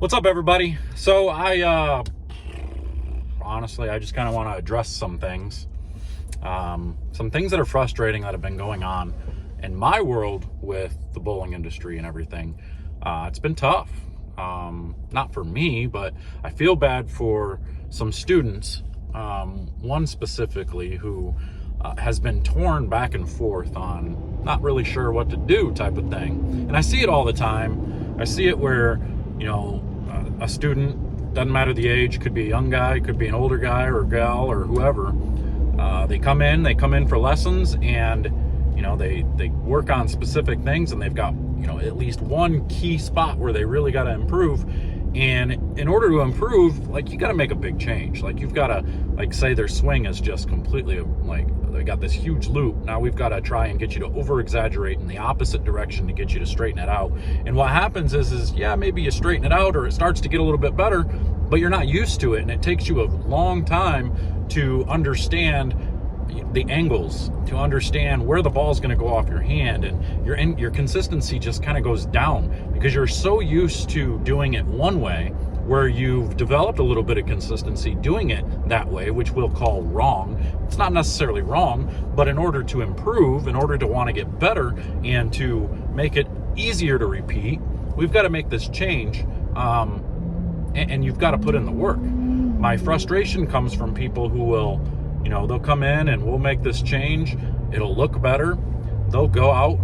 What's up, everybody? So honestly, I just kind of want to address some things that are frustrating that have been going on in my world with the bowling industry and everything. It's been tough. Not for me, but I feel bad for some students. One specifically who has been torn back and forth on not really sure what to do type of thing. And I see it all the time. I see it where, a student, doesn't matter the age, could be a young guy, could be an older guy or gal or whoever. They come in for lessons, and they work on specific things, and they've got at least one key spot where they really got to improve. And in order to improve, you got to make a big change. You've got to, say their swing is just completely they got this huge loop. Now we've got to try and get you to over exaggerate in the opposite direction to get you to straighten it out. And what happens is maybe you straighten it out, or it starts to get a little bit better, but you're not used to it, and it takes you a long time to understand the angles, to understand where the ball is going to go off your hand, and your consistency just kind of goes down because you're so used to doing it one way, where you've developed a little bit of consistency doing it that way, which we'll call wrong. It's not necessarily wrong, but in order to improve, in order to want to get better and to make it easier to repeat, we've got to make this change, and you've got to put in the work. My frustration comes from people who will, they'll come in and we'll make this change. It'll look better. They'll go out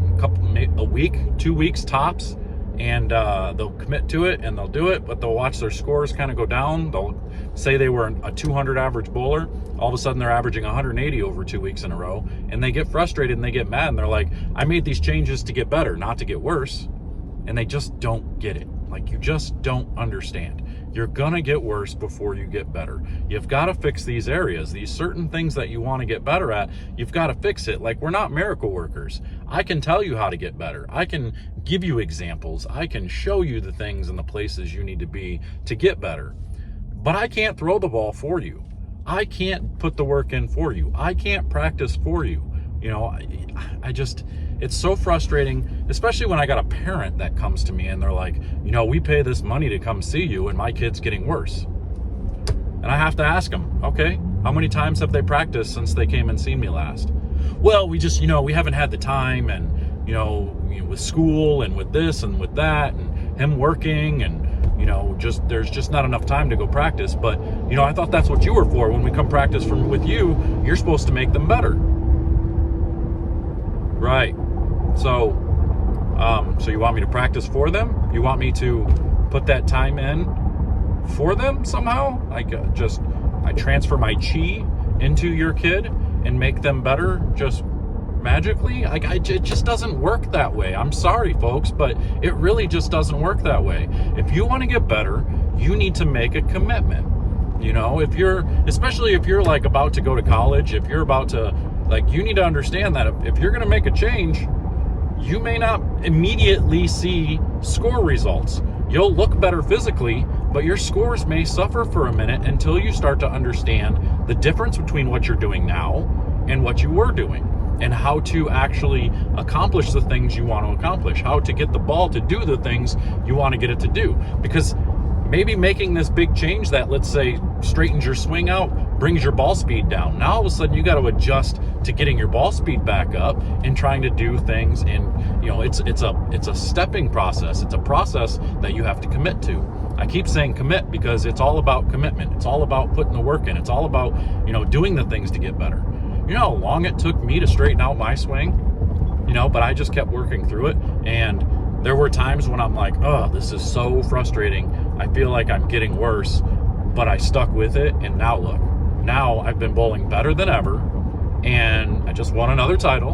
a week, 2 weeks tops, and they'll commit to it and they'll do it, but they'll watch their scores kind of go down. They'll say they were a 200 average bowler. All of a sudden they're averaging 180 over 2 weeks in a row, and they get frustrated and they get mad, and they're like, I made these changes to get better, not to get worse. And they just don't get it. You just don't understand. You're gonna get worse before you get better. You've got to fix these areas, these certain things that you want to get better at. You've got to fix it. We're not miracle workers. I can tell you how to get better. I can give you examples. I can show you the things and the places you need to be to get better. But I can't throw the ball for you. I can't put the work in for you. I can't practice for you. It's so frustrating, especially when I got a parent that comes to me and they're like, we pay this money to come see you and my kid's getting worse. And I have to ask them, okay, how many times have they practiced since they came and seen me last? Well, we just, we haven't had the time, and, with school and with this and with that and him working, and, there's just not enough time to go practice. But, I thought that's what you were for. When we come practice with you, you're supposed to make them better. Right. So you want me to practice for them? You want me to put that time in for them somehow? I transfer my chi into your kid and make them better just magically? It just doesn't work that way. I'm sorry, folks, but it really just doesn't work that way. If you want to get better, you need to make a commitment. Especially if you're about to go to college, if you're about to, you need to understand that if you're going to make a change, you may not immediately see score results. You'll look better physically, but your scores may suffer for a minute until you start to understand the difference between what you're doing now and what you were doing, and how to actually accomplish the things you want to accomplish, how to get the ball to do the things you want to get it to do. Because maybe making this big change that, let's say, straightens your swing out, brings your ball speed down. Now all of a sudden you got to adjust to getting your ball speed back up and trying to do things. And it's a stepping process. It's a process that you have to commit to. I keep saying commit because it's all about commitment. It's all about putting the work in. It's all about doing the things to get better. You know how long it took me to straighten out my swing? But I just kept working through it. And there were times when I'm like, oh, this is so frustrating. I feel like I'm getting worse, but I stuck with it. And now look, now I've been bowling better than ever. And I just won another title.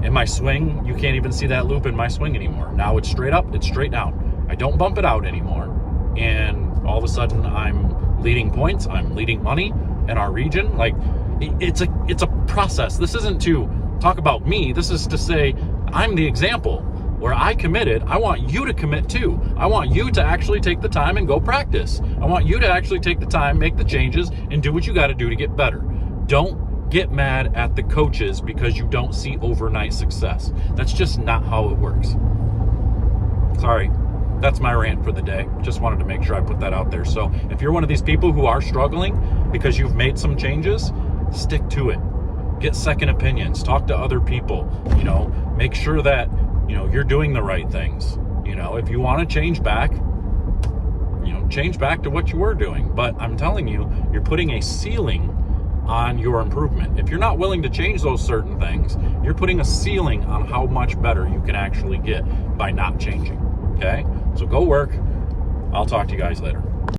And my swing, you can't even see that loop in my swing anymore. Now it's straight up, it's straight down. I don't bump it out anymore. And all of a sudden I'm leading points, I'm leading money in our region. It's a process. This isn't to talk about me. This is to say I'm the example. Where I committed, I want you to commit too. I want you to actually take the time and go practice. I want you to actually take the time, make the changes, and do what you got to do to get better. Don't get mad at the coaches because you don't see overnight success. That's just not how it works. Sorry. that's my rant for the day. Just wanted to make sure I put that out there. So if you're one of these people who are struggling because you've made some changes, stick to it. Get second opinions, talk to other people, make sure that, you're doing the right things. If you want to change back, change back to what you were doing. But I'm telling you, you're putting a ceiling on your improvement. If you're not willing to change those certain things, you're putting a ceiling on how much better you can actually get by not changing. Okay? So go work. I'll talk to you guys later.